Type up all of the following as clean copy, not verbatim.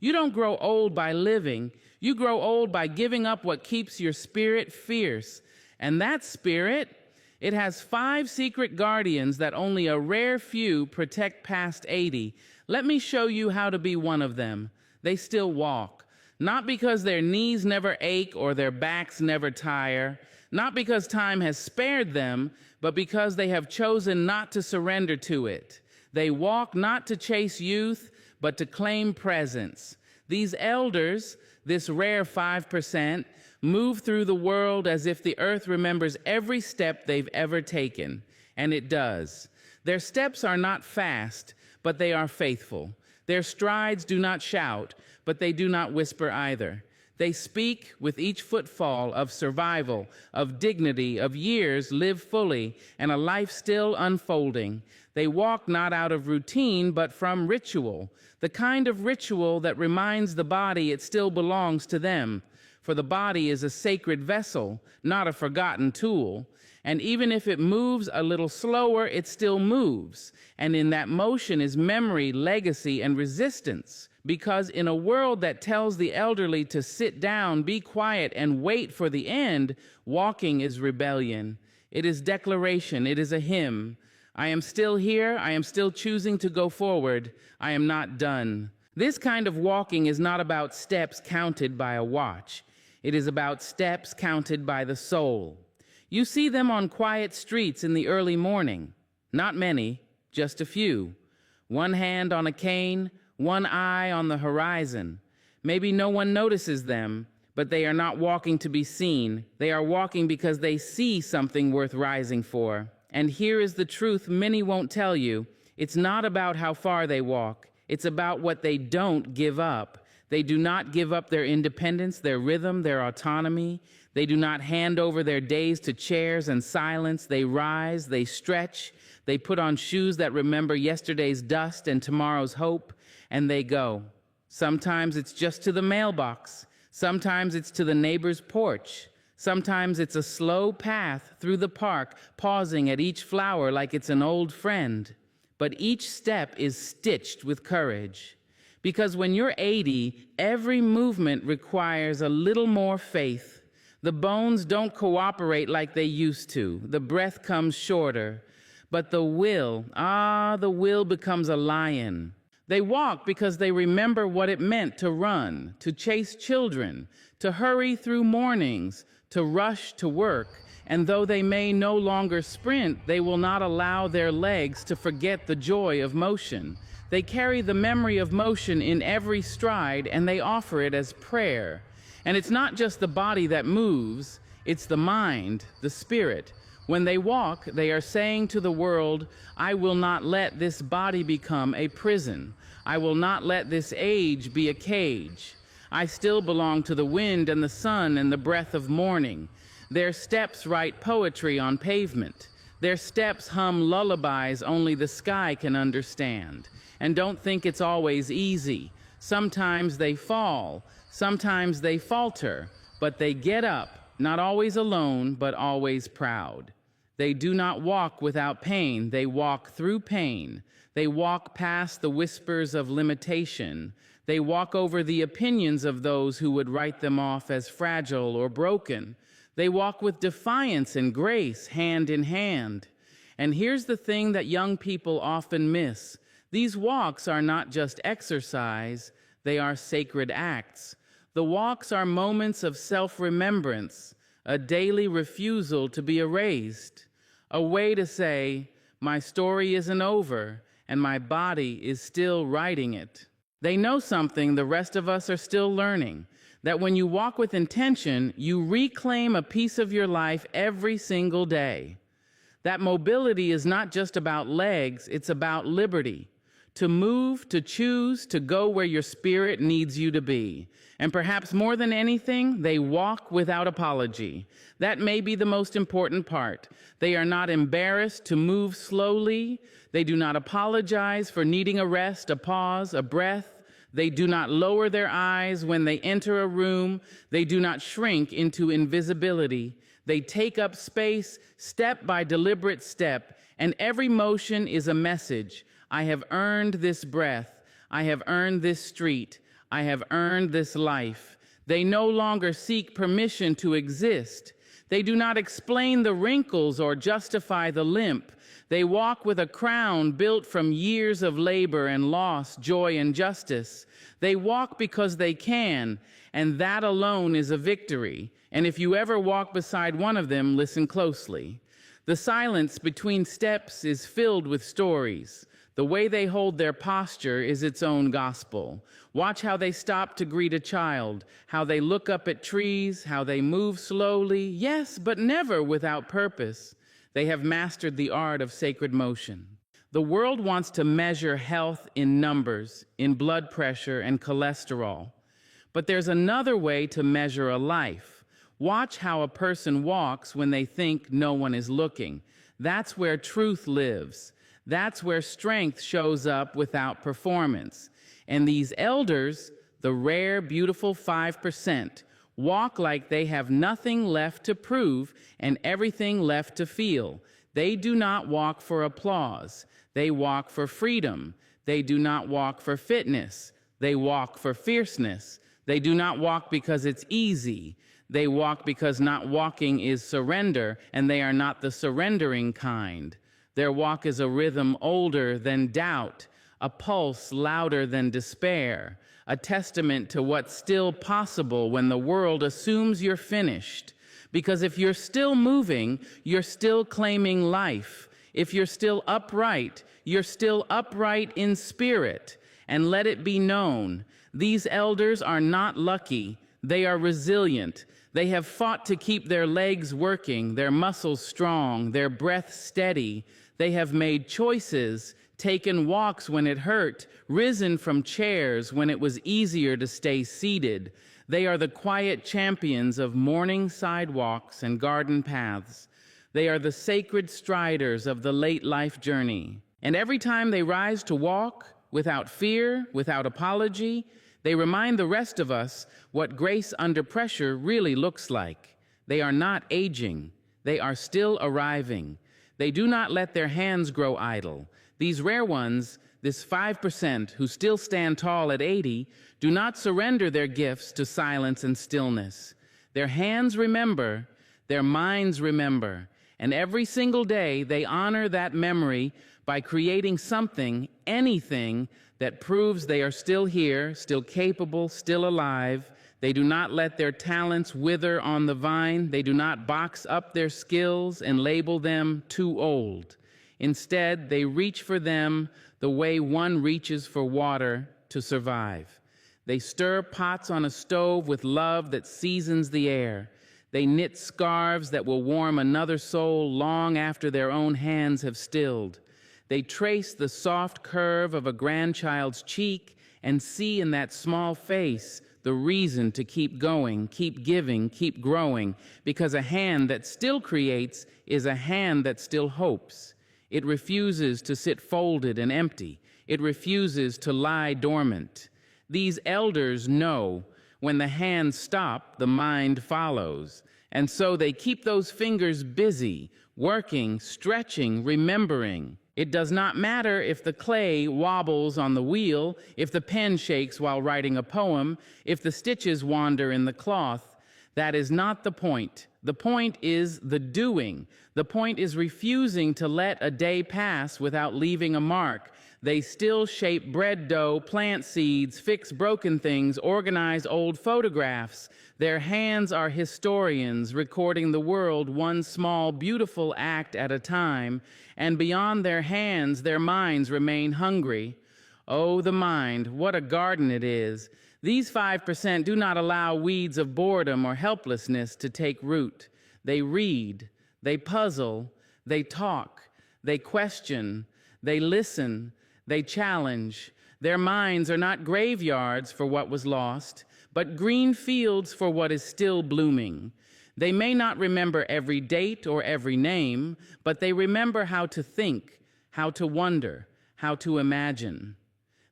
You don't grow old by living. You grow old by giving up what keeps your spirit fierce. And that spirit, it has 5 secret guardians that only a rare few protect past 80. Let me show you how to be one of them. They still walk. Not because their knees never ache or their backs never tire. Not because time has spared them, but because they have chosen not to surrender to it. They walk not to chase youth, but to claim presence. These elders, this rare 5%, move through the world as if the earth remembers every step they've ever taken. And it does. Their steps are not fast, but they are faithful. Their strides do not shout, but they do not whisper either. They speak with each footfall of survival, of dignity, of years lived fully, and a life still unfolding. They walk not out of routine, but from ritual, the kind of ritual that reminds the body it still belongs to them. For the body is a sacred vessel, not a forgotten tool. And even if it moves a little slower, it still moves. And in that motion is memory, legacy, and resistance. Because in a world that tells the elderly to sit down, be quiet, and wait for the end, walking is rebellion. It is declaration. It is a hymn. I am still here. I am still choosing to go forward. I am not done. This kind of walking is not about steps counted by a watch. It is about steps counted by the soul. You see them on quiet streets in the early morning. Not many, just a few. One hand on a cane, one eye on the horizon. Maybe no one notices them, but they are not walking to be seen. They are walking because they see something worth rising for. And here is the truth many won't tell you. It's not about how far they walk. It's about what they don't give up. They do not give up their independence, their rhythm, their autonomy. They do not hand over their days to chairs and silence. They rise, they stretch, they put on shoes that remember yesterday's dust and tomorrow's hope, and they go. Sometimes it's just to the mailbox. Sometimes it's to the neighbor's porch. Sometimes it's a slow path through the park, pausing at each flower like it's an old friend. But each step is stitched with courage. Because when you're 80, every movement requires a little more faith. The bones don't cooperate like they used to. The breath comes shorter. But the will becomes a lion. They walk because they remember what it meant to run, to chase children, to hurry through mornings, to rush to work. And though they may no longer sprint, they will not allow their legs to forget the joy of motion. They carry the memory of motion in every stride, and they offer it as prayer. And it's not just the body that moves, it's the mind, the spirit. When they walk, they are saying to the world, I will not let this body become a prison. I will not let this age be a cage. I still belong to the wind and the sun and the breath of morning. Their steps write poetry on pavement. Their steps hum lullabies only the sky can understand. And don't think it's always easy. Sometimes they fall, sometimes they falter, but they get up, not always alone, but always proud. They do not walk without pain, they walk through pain. They walk past the whispers of limitation. They walk over the opinions of those who would write them off as fragile or broken. They walk with defiance and grace, hand in hand. And here's the thing that young people often miss. These walks are not just exercise, they are sacred acts. The walks are moments of self-remembrance, a daily refusal to be erased, a way to say, my story isn't over, and my body is still writing it. They know something the rest of us are still learning, that when you walk with intention, you reclaim a piece of your life every single day. That mobility is not just about legs, it's about liberty. To move, to choose, to go where your spirit needs you to be. And perhaps more than anything, they walk without apology. That may be the most important part. They are not embarrassed to move slowly. They do not apologize for needing a rest, a pause, a breath. They do not lower their eyes when they enter a room. They do not shrink into invisibility. They take up space, step by deliberate step, and every motion is a message. I have earned this breath. I have earned this street. I have earned this life. They no longer seek permission to exist. They do not explain the wrinkles or justify the limp. They walk with a crown built from years of labor and loss, joy and justice. They walk because they can, and that alone is a victory. And if you ever walk beside one of them, listen closely. The silence between steps is filled with stories. The way they hold their posture is its own gospel. Watch how they stop to greet a child, how they look up at trees, how they move slowly, yes, but never without purpose. They have mastered the art of sacred motion. The world wants to measure health in numbers, in blood pressure and cholesterol. But there's another way to measure a life. Watch how a person walks when they think no one is looking. That's where truth lives. That's where strength shows up without performance. And these elders, the rare, beautiful 5%, walk like they have nothing left to prove and everything left to feel. They do not walk for applause. They walk for freedom. They do not walk for fitness. They walk for fierceness. They do not walk because it's easy. They walk because not walking is surrender, and they are not the surrendering kind. Their walk is a rhythm older than doubt, a pulse louder than despair, a testament to what's still possible when the world assumes you're finished. Because if you're still moving, you're still claiming life. If you're still upright, you're still upright in spirit. And let it be known, these elders are not lucky. They are resilient. They have fought to keep their legs working, their muscles strong, their breath steady. They have made choices, taken walks when it hurt, risen from chairs when it was easier to stay seated. They are the quiet champions of morning sidewalks and garden paths. They are the sacred striders of the late life journey. And every time they rise to walk, without fear, without apology, they remind the rest of us what grace under pressure really looks like. They are not aging. They are still arriving. They do not let their hands grow idle. These rare ones, this 5% who still stand tall at 80, do not surrender their gifts to silence and stillness. Their hands remember, their minds remember, and every single day they honor that memory by creating something, anything, that proves they are still here, still capable, still alive. They do not let their talents wither on the vine. They do not box up their skills and label them too old. Instead, they reach for them the way one reaches for water to survive. They stir pots on a stove with love that seasons the air. They knit scarves that will warm another soul long after their own hands have stilled. They trace the soft curve of a grandchild's cheek and see in that small face the reason to keep going, keep giving, keep growing, because a hand that still creates is a hand that still hopes. It refuses to sit folded and empty. It refuses to lie dormant. These elders know when the hands stop, the mind follows. And so they keep those fingers busy, working, stretching, remembering. It does not matter if the clay wobbles on the wheel, if the pen shakes while writing a poem, if the stitches wander in the cloth. That is not the point. The point is the doing. The point is refusing to let a day pass without leaving a mark. They still shape bread dough, plant seeds, fix broken things, organize old photographs. Their hands are historians, recording the world one small, beautiful act at a time. And beyond their hands, their minds remain hungry. Oh, the mind, what a garden it is. These 5% do not allow weeds of boredom or helplessness to take root. They read, they puzzle, they talk, they question, they listen, they challenge. Their minds are not graveyards for what was lost, but green fields for what is still blooming. They may not remember every date or every name, but they remember how to think, how to wonder, how to imagine.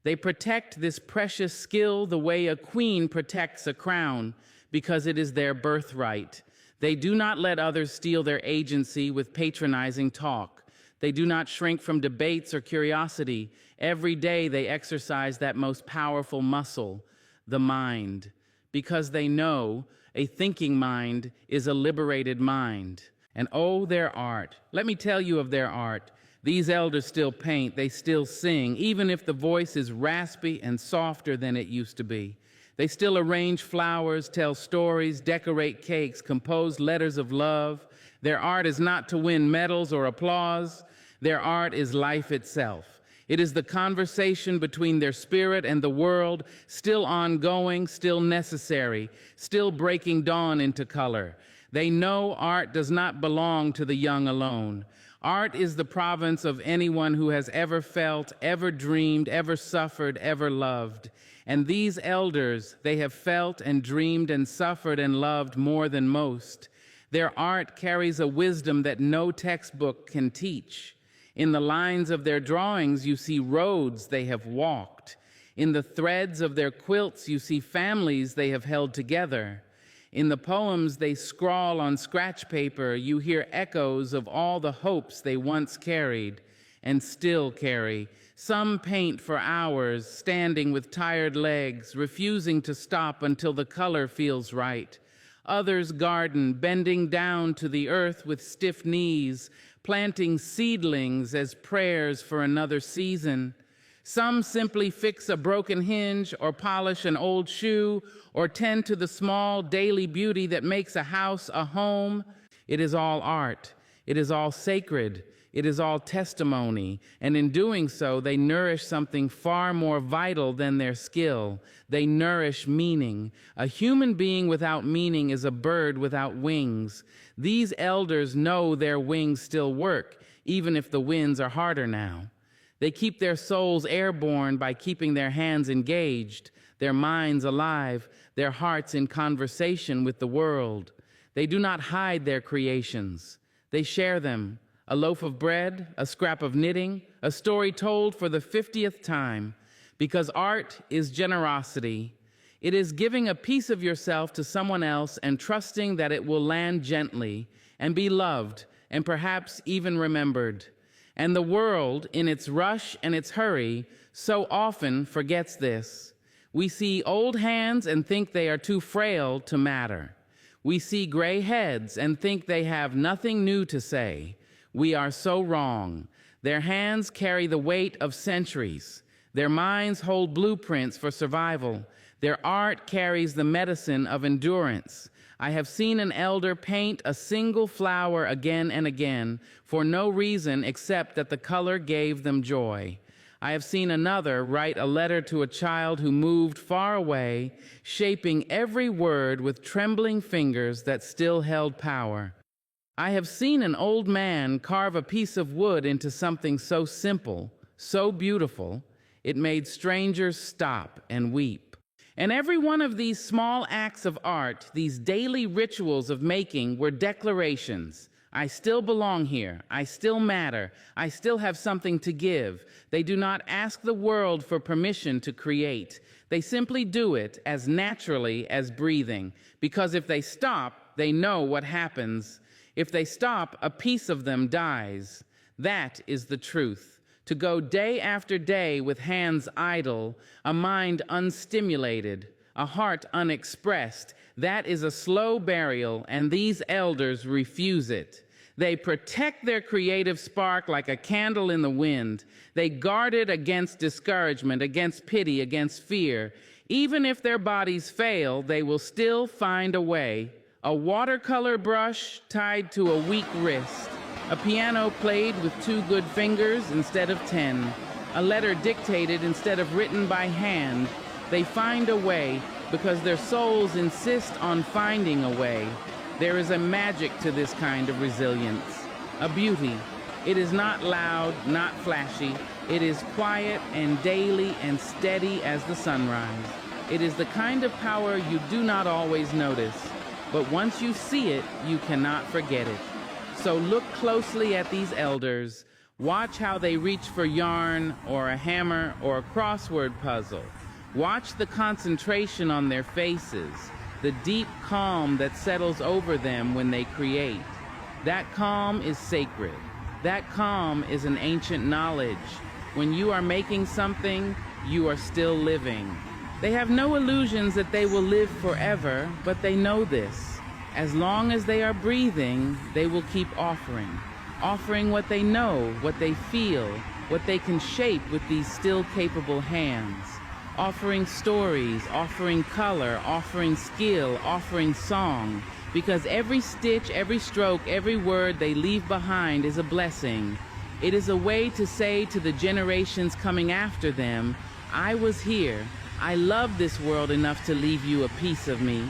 They protect this precious skill the way a queen protects a crown, because it is their birthright. They do not let others steal their agency with patronizing talk. They do not shrink from debates or curiosity. Every day they exercise that most powerful muscle, the mind, because they know a thinking mind is a liberated mind. And oh, their art. Let me tell you of their art. These elders still paint, they still sing, even if the voice is raspy and softer than it used to be. They still arrange flowers, tell stories, decorate cakes, compose letters of love. Their art is not to win medals or applause. Their art is life itself. It is the conversation between their spirit and the world, still ongoing, still necessary, still breaking dawn into color. They know art does not belong to the young alone. Art is the province of anyone who has ever felt, ever dreamed, ever suffered, ever loved. And these elders, they have felt and dreamed and suffered and loved more than most. Their art carries a wisdom that no textbook can teach. In the lines of their drawings, you see roads they have walked. In the threads of their quilts, you see families they have held together. In the poems they scrawl on scratch paper, you hear echoes of all the hopes they once carried and still carry. Some paint for hours, standing with tired legs, refusing to stop until the color feels right. Others garden, bending down to the earth with stiff knees, planting seedlings as prayers for another season. Some simply fix a broken hinge or polish an old shoe or tend to the small daily beauty that makes a house a home. It is all art. It is all sacred. It is all testimony. And in doing so, they nourish something far more vital than their skill. They nourish meaning. A human being without meaning is a bird without wings. These elders know their wings still work, even if the winds are harder now. They keep their souls airborne by keeping their hands engaged, their minds alive, their hearts in conversation with the world. They do not hide their creations. They share them. A loaf of bread, a scrap of knitting, a story told for the 50th time. Because art is generosity. It is giving a piece of yourself to someone else and trusting that it will land gently and be loved and perhaps even remembered. And the world, in its rush and its hurry, so often forgets this. We see old hands and think they are too frail to matter. We see gray heads and think they have nothing new to say. We are so wrong. Their hands carry the weight of centuries. Their minds hold blueprints for survival. Their art carries the medicine of endurance. I have seen an elder paint a single flower again and again for no reason except that the color gave them joy. I have seen another write a letter to a child who moved far away, shaping every word with trembling fingers that still held power. I have seen an old man carve a piece of wood into something so simple, so beautiful, it made strangers stop and weep. And every one of these small acts of art, these daily rituals of making, were declarations. I still belong here. I still matter. I still have something to give. They do not ask the world for permission to create. They simply do it as naturally as breathing, because if they stop, they know what happens. If they stop, a piece of them dies. That is the truth. To go day after day with hands idle, a mind unstimulated, a heart unexpressed, that is a slow burial, and these elders refuse it. They protect their creative spark like a candle in the wind. They guard it against discouragement, against pity, against fear. Even if their bodies fail, they will still find a way. A watercolor brush tied to a weak wrist, a piano played with 2 good fingers instead of 10, a letter dictated instead of written by hand. They find a way because their souls insist on finding a way. There is a magic to this kind of resilience, a beauty. It is not loud, not flashy. It is quiet and daily and steady as the sunrise. It is the kind of power you do not always notice. But once you see it, you cannot forget it. So look closely at these elders. Watch how they reach for yarn or a hammer or a crossword puzzle. Watch the concentration on their faces, the deep calm that settles over them when they create. That calm is sacred. That calm is an ancient knowledge. When you are making something, you are still living. They have no illusions that they will live forever, but they know this. As long as they are breathing, they will keep offering what they know, what they feel, what they can shape with these still capable hands. Offering stories, offering color, offering skill, offering song, because every stitch, every stroke, every word they leave behind is a blessing. It is a way to say to the generations coming after them, I was here. I love this world enough to leave you a piece of me.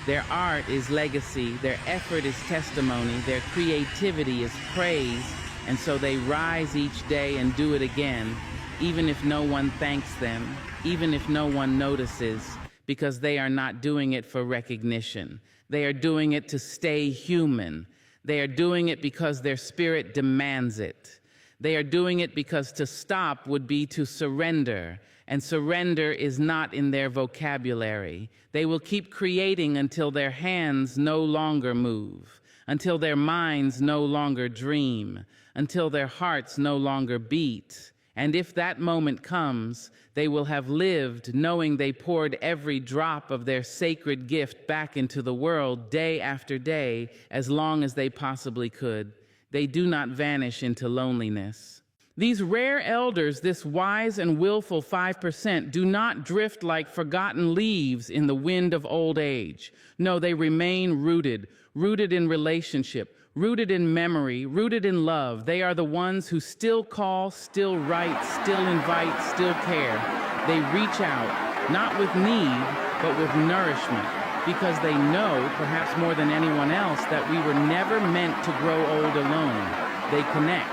Their art is legacy, their effort is testimony, their creativity is praise, and so they rise each day and do it again, even if no one thanks them, even if no one notices, because they are not doing it for recognition. They are doing it to stay human. They are doing it because their spirit demands it. They are doing it because to stop would be to surrender, and surrender is not in their vocabulary. They will keep creating until their hands no longer move, until their minds no longer dream, until their hearts no longer beat. And if that moment comes, they will have lived knowing they poured every drop of their sacred gift back into the world day after day, as long as they possibly could. They do not vanish into loneliness. These rare elders, this wise and willful 5%, do not drift like forgotten leaves in the wind of old age. No, they remain rooted in relationship, rooted in memory, rooted in love. They are the ones who still call, still write, still invite, still care. They reach out, not with need, but with nourishment, because they know, perhaps more than anyone else, that we were never meant to grow old alone. They connect,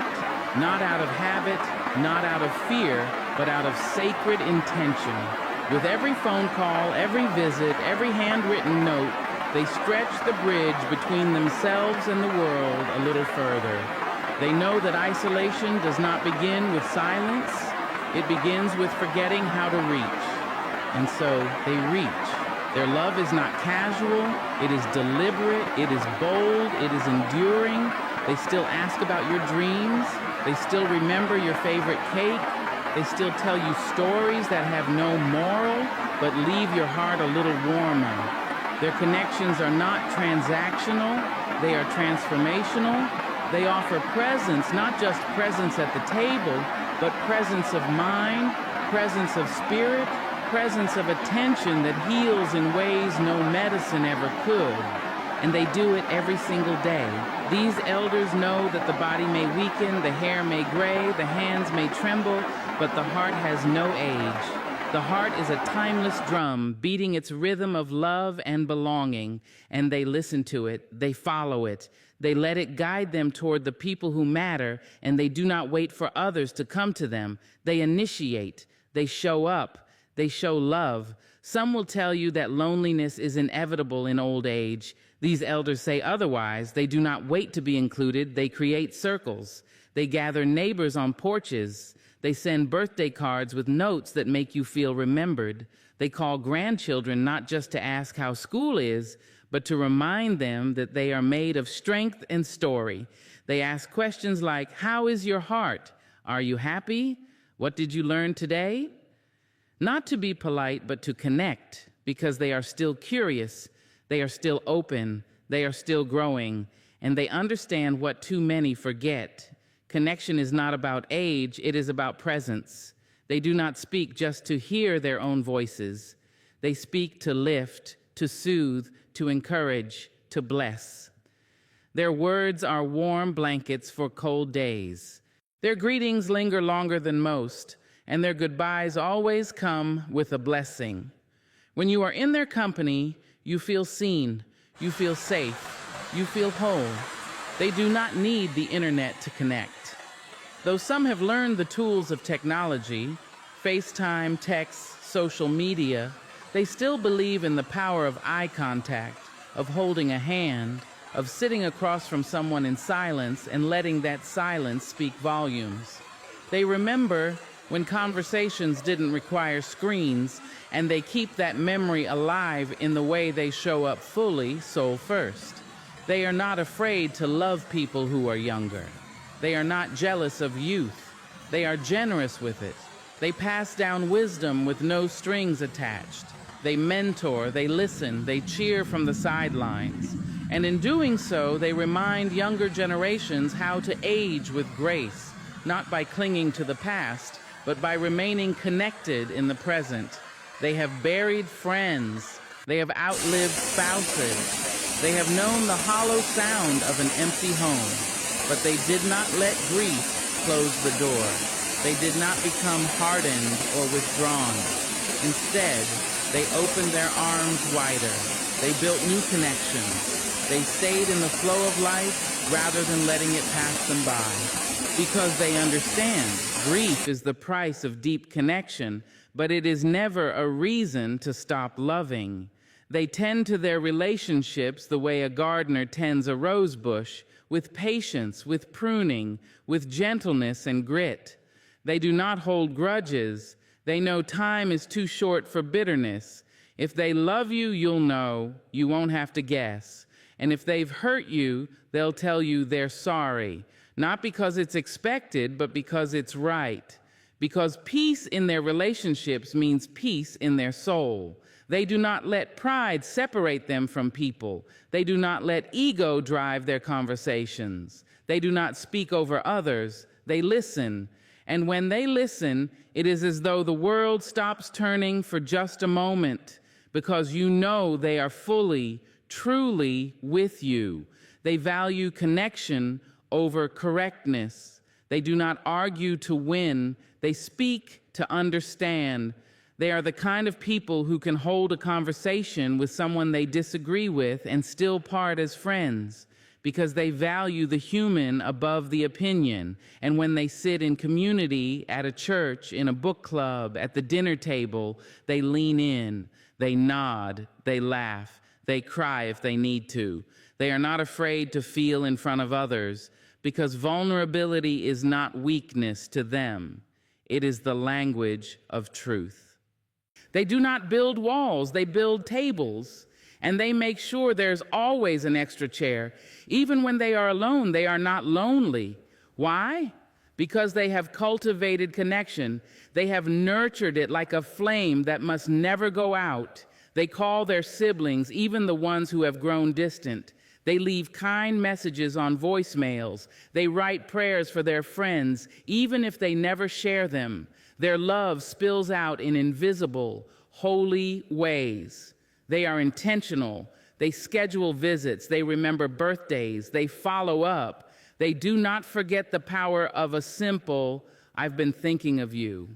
not out of habit, not out of fear, but out of sacred intention. With every phone call, every visit, every handwritten note, they stretch the bridge between themselves and the world a little further. They know that isolation does not begin with silence. It begins with forgetting how to reach. And so they reach. Their love is not casual. It is deliberate. It is bold. It is enduring. They still ask about your dreams. They still remember your favorite cake. They still tell you stories that have no moral, but leave your heart a little warmer. Their connections are not transactional, they are transformational. They offer presence, not just presence at the table, but presence of mind, presence of spirit, presence of attention that heals in ways no medicine ever could. And they do it every single day. These elders know that the body may weaken, the hair may gray, the hands may tremble, but the heart has no age. The heart is a timeless drum, beating its rhythm of love and belonging, and they listen to it, they follow it, they let it guide them toward the people who matter, and they do not wait for others to come to them. They initiate, they show up, they show love. Some will tell you that loneliness is inevitable in old age. These elders say otherwise. They do not wait to be included, they create circles. They gather neighbors on porches. They send birthday cards with notes that make you feel remembered. They call grandchildren not just to ask how school is, but to remind them that they are made of strength and story. They ask questions like, how is your heart? Are you happy? What did you learn today? Not to be polite, but to connect, because they are still curious, they are still open, they are still growing, and they understand what too many forget. Connection is not about age, it is about presence. They do not speak just to hear their own voices. They speak to lift, to soothe, to encourage, to bless. Their words are warm blankets for cold days. Their greetings linger longer than most, and their goodbyes always come with a blessing. When you are in their company, you feel seen, you feel safe, you feel whole. They do not need the internet to connect. Though some have learned the tools of technology, FaceTime, text, social media, they still believe in the power of eye contact, of holding a hand, of sitting across from someone in silence and letting that silence speak volumes. They remember when conversations didn't require screens, and they keep that memory alive in the way they show up fully, soul first. They are not afraid to love people who are younger. They are not jealous of youth. They are generous with it. They pass down wisdom with no strings attached. They mentor, they listen, they cheer from the sidelines. And in doing so, they remind younger generations how to age with grace, not by clinging to the past, but by remaining connected in the present. They have buried friends. They have outlived spouses. They have known the hollow sound of an empty home, but they did not let grief close the door. They did not become hardened or withdrawn. Instead, they opened their arms wider. They built new connections. They stayed in the flow of life rather than letting it pass them by. Because they understand grief is the price of deep connection, but it is never a reason to stop loving. They tend to their relationships the way a gardener tends a rose bush, with patience, with pruning, with gentleness and grit. They do not hold grudges. They know time is too short for bitterness. If they love you, you'll know. You won't have to guess. And if they've hurt you, they'll tell you they're sorry. Not because it's expected, but because it's right. Because peace in their relationships means peace in their soul. They do not let pride separate them from people. They do not let ego drive their conversations. They do not speak over others. They listen. And when they listen, it is as though the world stops turning for just a moment, because you know they are fully, truly with you. They value connection over correctness. They do not argue to win. They speak to understand. They are the kind of people who can hold a conversation with someone they disagree with and still part as friends, because they value the human above the opinion. And when they sit in community, at a church, in a book club, at the dinner table, they lean in, they nod, they laugh, they cry if they need to. They are not afraid to feel in front of others, because vulnerability is not weakness to them. It is the language of truth. They do not build walls, they build tables. And they make sure there's always an extra chair. Even when they are alone, they are not lonely. Why? Because they have cultivated connection. They have nurtured it like a flame that must never go out. They call their siblings, even the ones who have grown distant. They leave kind messages on voicemails. They write prayers for their friends, even if they never share them. Their love spills out in invisible, holy ways. They are intentional. They schedule visits. They remember birthdays. They follow up. They do not forget the power of a simple, "I've been thinking of you."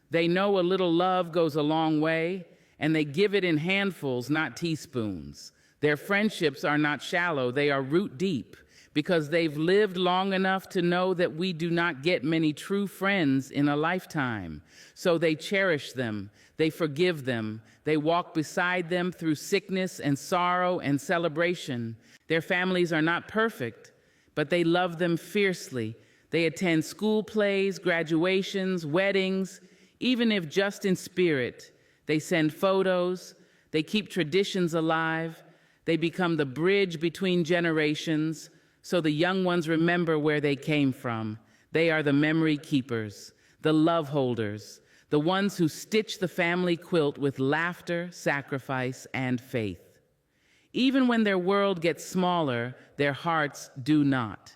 They know a little love goes a long way, and they give it in handfuls, not teaspoons. Their friendships are not shallow. They are root deep, because they've lived long enough to know that we do not get many true friends in a lifetime. So they cherish them. They forgive them. They walk beside them through sickness and sorrow and celebration. Their families are not perfect, but they love them fiercely. They attend school plays, graduations, weddings, even if just in spirit. They send photos. They keep traditions alive. They become the bridge between generations, so the young ones remember where they came from. They are the memory keepers, the love holders, the ones who stitch the family quilt with laughter, sacrifice, and faith. Even when their world gets smaller, their hearts do not.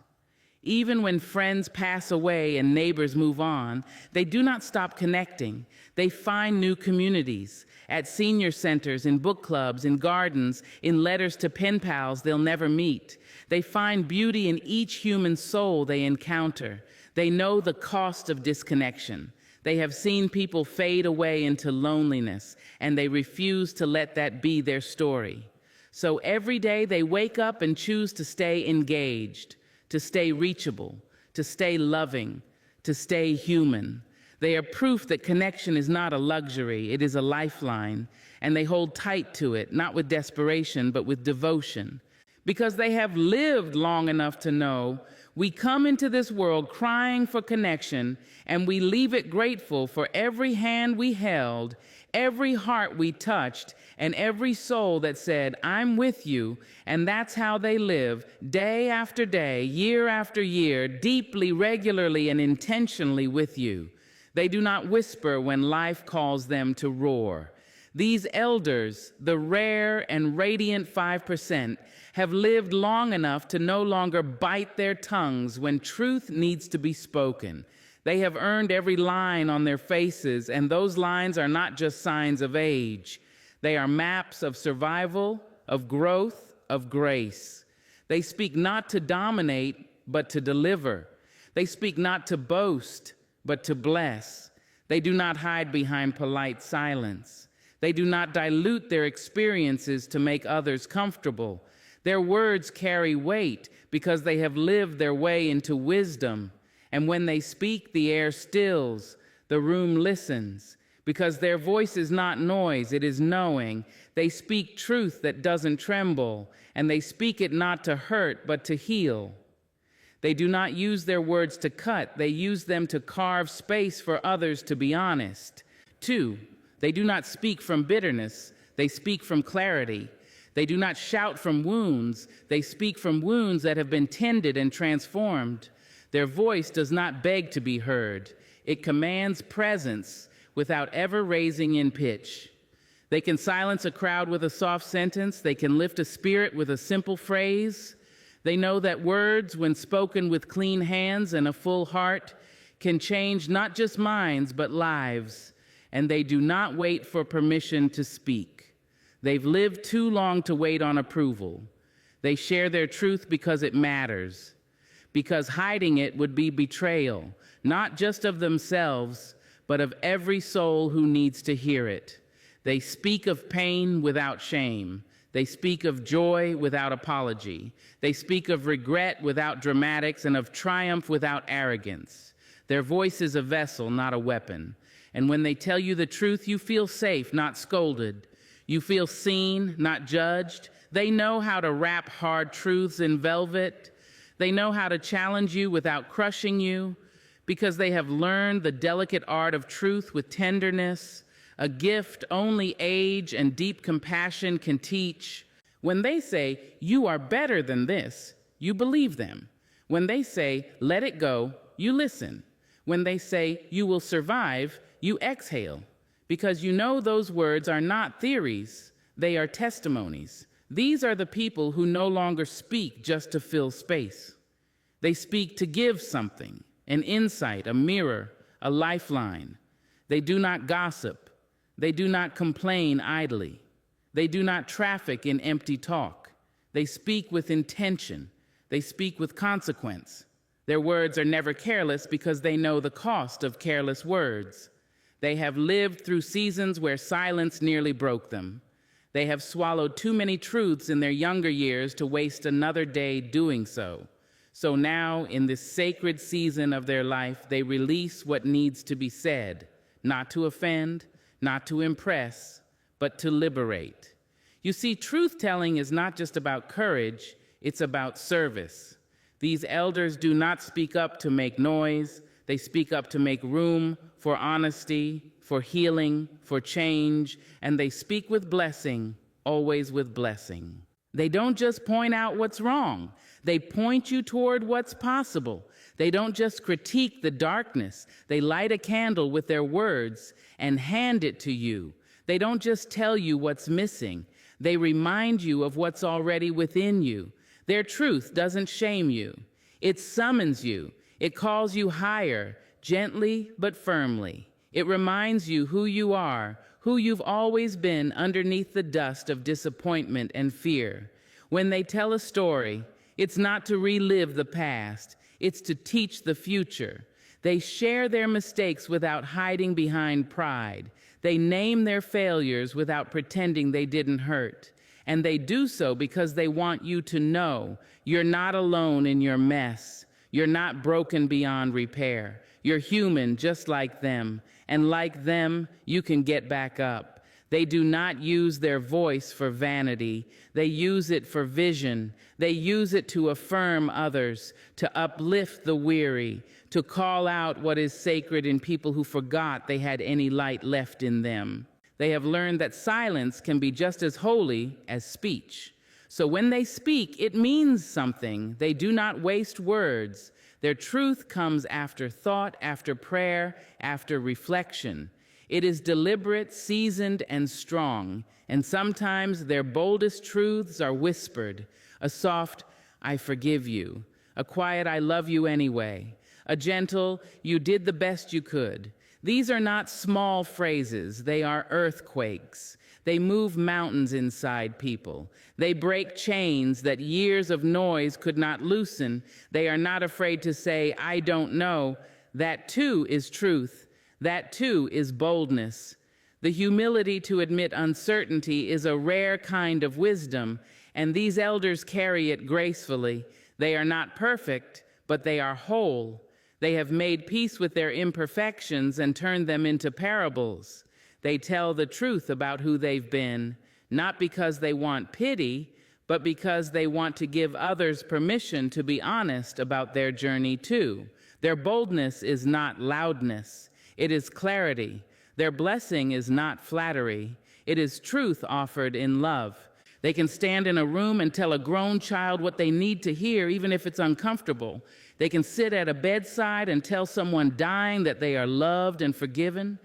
Even when friends pass away and neighbors move on, they do not stop connecting. They find new communities at senior centers, in book clubs, in gardens, in letters to pen pals they'll never meet. They find beauty in each human soul they encounter. They know the cost of disconnection. They have seen people fade away into loneliness, and they refuse to let that be their story. So every day they wake up and choose to stay engaged, to stay reachable, to stay loving, to stay human. They are proof that connection is not a luxury, it is a lifeline, and they hold tight to it, not with desperation, but with devotion. Because they have lived long enough to know we come into this world crying for connection, and we leave it grateful for every hand we held, every heart we touched, and every soul that said, "I'm with you." And that's how they live, day after day, year after year, deeply, regularly, and intentionally with you. They do not whisper when life calls them to roar. These elders, the rare and radiant 5%, have lived long enough to no longer bite their tongues when truth needs to be spoken. They have earned every line on their faces, and those lines are not just signs of age. They are maps of survival, of growth, of grace. They speak not to dominate, but to deliver. They speak not to boast, but to bless. They do not hide behind polite silence. They do not dilute their experiences to make others comfortable. Their words carry weight because they have lived their way into wisdom. And when they speak, the air stills, the room listens, because their voice is not noise, it is knowing. They speak truth that doesn't tremble, and they speak it not to hurt, but to heal. They do not use their words to cut, they use them to carve space for others to be honest. 2, they do not speak from bitterness, they speak from clarity. They do not shout from wounds, they speak from wounds that have been tended and transformed. Their voice does not beg to be heard. It commands presence without ever raising in pitch. They can silence a crowd with a soft sentence. They can lift a spirit with a simple phrase. They know that words, when spoken with clean hands and a full heart, can change not just minds, but lives. And they do not wait for permission to speak. They've lived too long to wait on approval. They share their truth because it matters, because hiding it would be betrayal, not just of themselves, but of every soul who needs to hear it. They speak of pain without shame. They speak of joy without apology. They speak of regret without dramatics and of triumph without arrogance. Their voice is a vessel, not a weapon. And when they tell you the truth, you feel safe, not scolded. You feel seen, not judged. They know how to wrap hard truths in velvet. They know how to challenge you without crushing you, because they have learned the delicate art of truth with tenderness, a gift only age and deep compassion can teach. When they say, "You are better than this," you believe them. When they say, "Let it go," you listen. When they say, "You will survive," you exhale, because you know those words are not theories, they are testimonies. These are the people who no longer speak just to fill space. They speak to give something, an insight, a mirror, a lifeline. They do not gossip. They do not complain idly. They do not traffic in empty talk. They speak with intention. They speak with consequence. Their words are never careless because they know the cost of careless words. They have lived through seasons where silence nearly broke them. They have swallowed too many truths in their younger years to waste another day doing so. So now, in this sacred season of their life, they release what needs to be said, not to offend, not to impress, but to liberate. You see, truth-telling is not just about courage, it's about service. These elders do not speak up to make noise. They speak up to make room for honesty, for healing, for change, and they speak with blessing, always with blessing. They don't just point out what's wrong. They point you toward what's possible. They don't just critique the darkness. They light a candle with their words and hand it to you. They don't just tell you what's missing. They remind you of what's already within you. Their truth doesn't shame you. It summons you. It calls you higher, gently but firmly. It reminds you who you are, who you've always been underneath the dust of disappointment and fear. When they tell a story, it's not to relive the past, it's to teach the future. They share their mistakes without hiding behind pride. They name their failures without pretending they didn't hurt. And they do so because they want you to know you're not alone in your mess. You're not broken beyond repair. You're human just like them. And like them, you can get back up. They do not use their voice for vanity. They use it for vision. They use it to affirm others, to uplift the weary, to call out what is sacred in people who forgot they had any light left in them. They have learned that silence can be just as holy as speech. So when they speak, it means something. They do not waste words. Their truth comes after thought, after prayer, after reflection. It is deliberate, seasoned, and strong, and sometimes their boldest truths are whispered. A soft, "I forgive you," a quiet, "I love you anyway," a gentle, "You did the best you could." These are not small phrases, they are earthquakes. They move mountains inside people. They break chains that years of noise could not loosen. They are not afraid to say, "I don't know." That too is truth. That too is boldness. The humility to admit uncertainty is a rare kind of wisdom, and these elders carry it gracefully. They are not perfect, but they are whole. They have made peace with their imperfections and turned them into parables. They tell the truth about who they've been, not because they want pity, but because they want to give others permission to be honest about their journey too. Their boldness is not loudness, it is clarity. Their blessing is not flattery, it is truth offered in love. They can stand in a room and tell a grown child what they need to hear, even if it's uncomfortable. They can sit at a bedside and tell someone dying that they are loved and forgiven.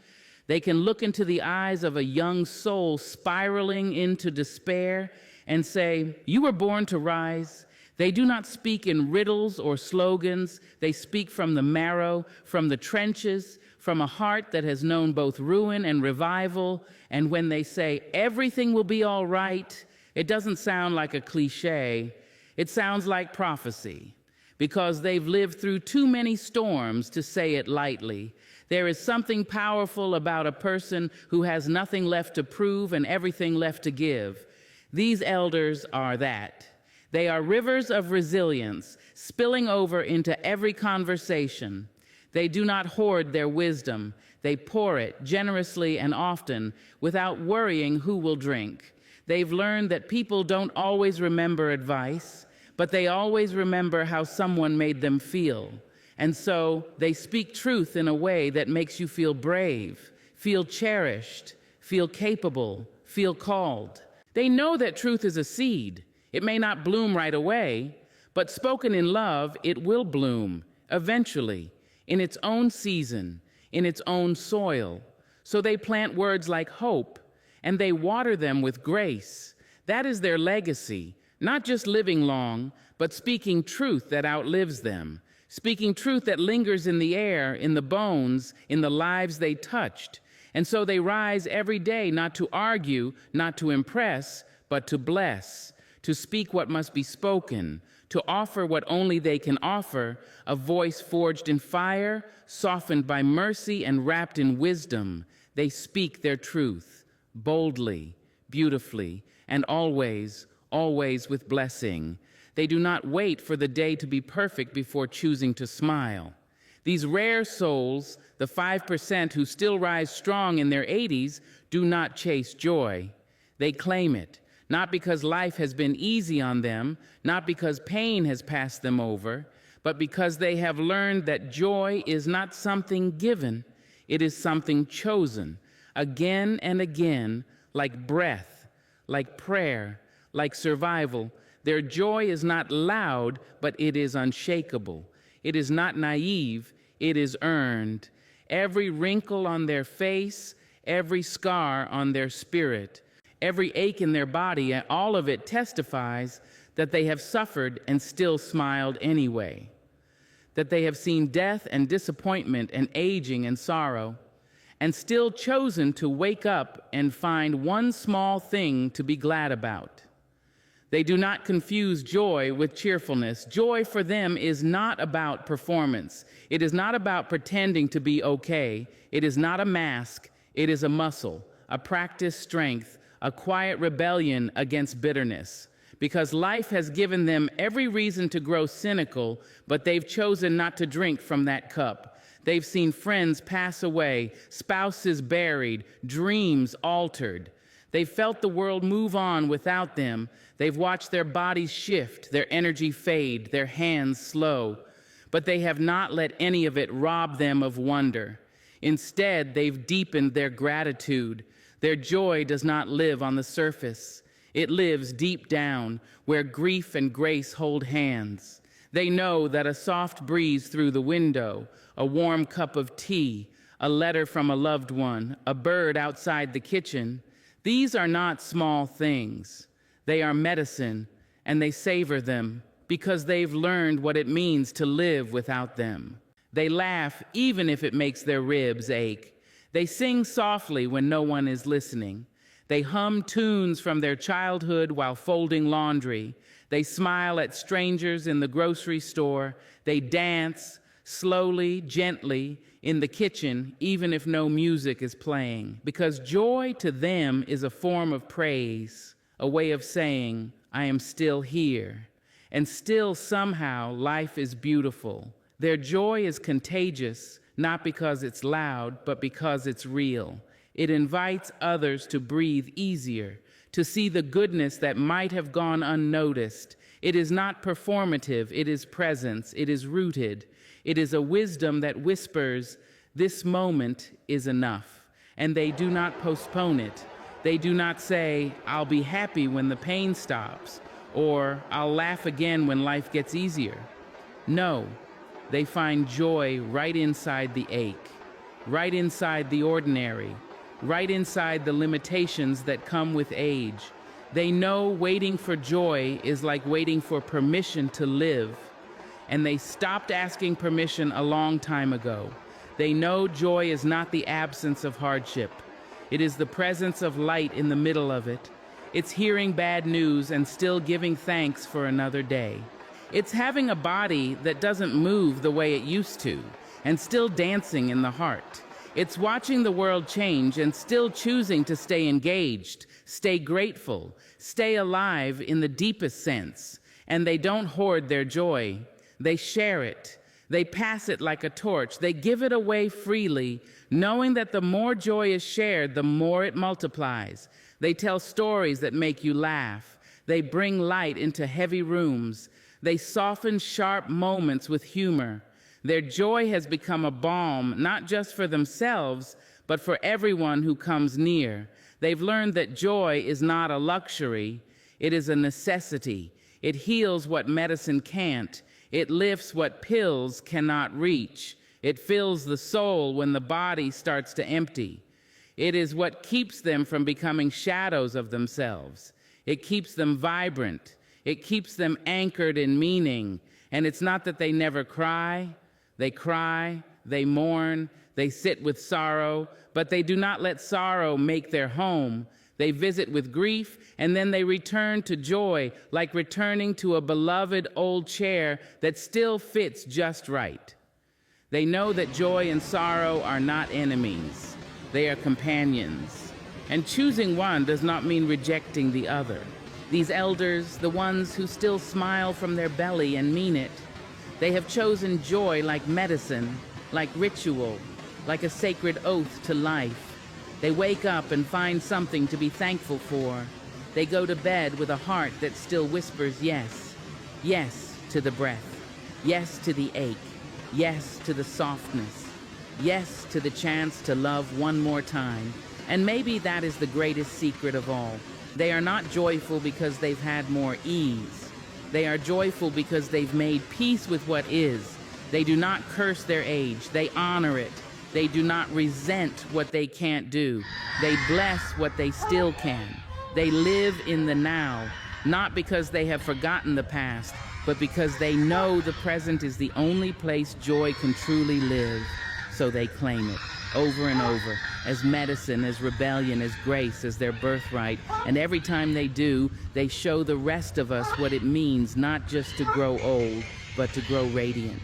They can look into the eyes of a young soul spiraling into despair and say, "You were born to rise." They do not speak in riddles or slogans. They speak from the marrow, from the trenches, from a heart that has known both ruin and revival. And when they say, "Everything will be all right," it doesn't sound like a cliche. It sounds like prophecy, because they've lived through too many storms to say it lightly. There is something powerful about a person who has nothing left to prove and everything left to give. These elders are that. They are rivers of resilience, spilling over into every conversation. They do not hoard their wisdom. They pour it generously and often without worrying who will drink. They've learned that people don't always remember advice, but they always remember how someone made them feel. And so they speak truth in a way that makes you feel brave, feel cherished, feel capable, feel called. They know that truth is a seed. It may not bloom right away, but spoken in love, it will bloom eventually, in its own season, in its own soil. So they plant words like hope, and they water them with grace. That is their legacy, not just living long, but speaking truth that outlives them, speaking truth that lingers in the air, in the bones, in the lives they touched. And so they rise every day not to argue, not to impress, but to bless, to speak what must be spoken, to offer what only they can offer, a voice forged in fire, softened by mercy, and wrapped in wisdom. They speak their truth, boldly, beautifully, and always, always with blessing. They do not wait for the day to be perfect before choosing to smile. These rare souls, the 5% who still rise strong in their 80s, do not chase joy. They claim it, not because life has been easy on them, not because pain has passed them over, but because they have learned that joy is not something given, it is something chosen, again and again, like breath, like prayer, like survival. Their joy is not loud, but it is unshakable. It is not naive, it is earned. Every wrinkle on their face, every scar on their spirit, every ache in their body, and all of it testifies that they have suffered and still smiled anyway, that they have seen death and disappointment and aging and sorrow, and still chosen to wake up and find one small thing to be glad about. They do not confuse joy with cheerfulness. Joy for them is not about performance. It is not about pretending to be okay. It is not a mask. It is a muscle, a practiced strength, a quiet rebellion against bitterness. Because life has given them every reason to grow cynical, but they've chosen not to drink from that cup. They've seen friends pass away, spouses buried, dreams altered. They've felt the world move on without them. They've watched their bodies shift, their energy fade, their hands slow. But they have not let any of it rob them of wonder. Instead, they've deepened their gratitude. Their joy does not live on the surface. It lives deep down, where grief and grace hold hands. They know that a soft breeze through the window, a warm cup of tea, a letter from a loved one, a bird outside the kitchen, these are not small things. They are medicine, and they savor them because they've learned what it means to live without them. They laugh even if it makes their ribs ache. They sing softly when no one is listening. They hum tunes from their childhood while folding laundry. They smile at strangers in the grocery store. They dance slowly, gently in the kitchen, even if no music is playing. Because joy to them is a form of praise, a way of saying, I am still here. And still somehow life is beautiful. Their joy is contagious, not because it's loud, but because it's real. It invites others to breathe easier, to see the goodness that might have gone unnoticed. It is not performative, it is presence, it is rooted. It is a wisdom that whispers, this moment is enough. And they do not postpone it. They do not say, I'll be happy when the pain stops, or I'll laugh again when life gets easier. No, they find joy right inside the ache, right inside the ordinary, right inside the limitations that come with age. They know waiting for joy is like waiting for permission to live, and they stopped asking permission a long time ago. They know joy is not the absence of hardship. It is the presence of light in the middle of it. It's hearing bad news and still giving thanks for another day. It's having a body that doesn't move the way it used to and still dancing in the heart. It's watching the world change and still choosing to stay engaged, stay grateful, stay alive in the deepest sense. And they don't hoard their joy. They share it. They pass it like a torch. They give it away freely, knowing that the more joy is shared, the more it multiplies. They tell stories that make you laugh. They bring light into heavy rooms. They soften sharp moments with humor. Their joy has become a balm, not just for themselves, but for everyone who comes near. They've learned that joy is not a luxury, it is a necessity. It heals what medicine can't. It lifts what pills cannot reach. It fills the soul when the body starts to empty. It is what keeps them from becoming shadows of themselves. It keeps them vibrant. It keeps them anchored in meaning. And it's not that they never cry, they mourn, they sit with sorrow, but they do not let sorrow make their home. They visit with grief, and then they return to joy, like returning to a beloved old chair that still fits just right. They know that joy and sorrow are not enemies. They are companions. And choosing one does not mean rejecting the other. These elders, the ones who still smile from their belly and mean it, they have chosen joy like medicine, like ritual, like a sacred oath to life. They wake up and find something to be thankful for. They go to bed with a heart that still whispers yes. Yes to the breath. Yes to the ache. Yes to the softness. Yes to the chance to love one more time. And maybe that is the greatest secret of all. They are not joyful because they've had more ease. They are joyful because they've made peace with what is. They do not curse their age. They honor it. They do not resent what they can't do. They bless what they still can. They live in the now, not because they have forgotten the past, but because they know the present is the only place joy can truly live. So they claim it over and over, as medicine, as rebellion, as grace, as their birthright. And every time they do, they show the rest of us what it means not just to grow old, but to grow radiant.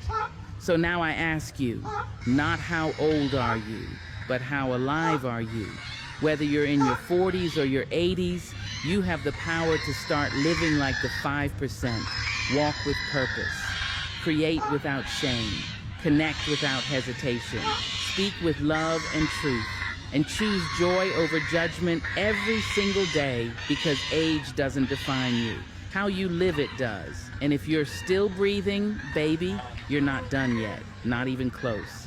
So now I ask you, not how old are you, but how alive are you? Whether you're in your 40s or your 80s, you have the power to start living like the 5%. Walk with purpose. Create without shame. Connect without hesitation. Speak with love and truth. And choose joy over judgment every single day, because age doesn't define you. How you live it does. And if you're still breathing, baby, you're not done yet. Not even close.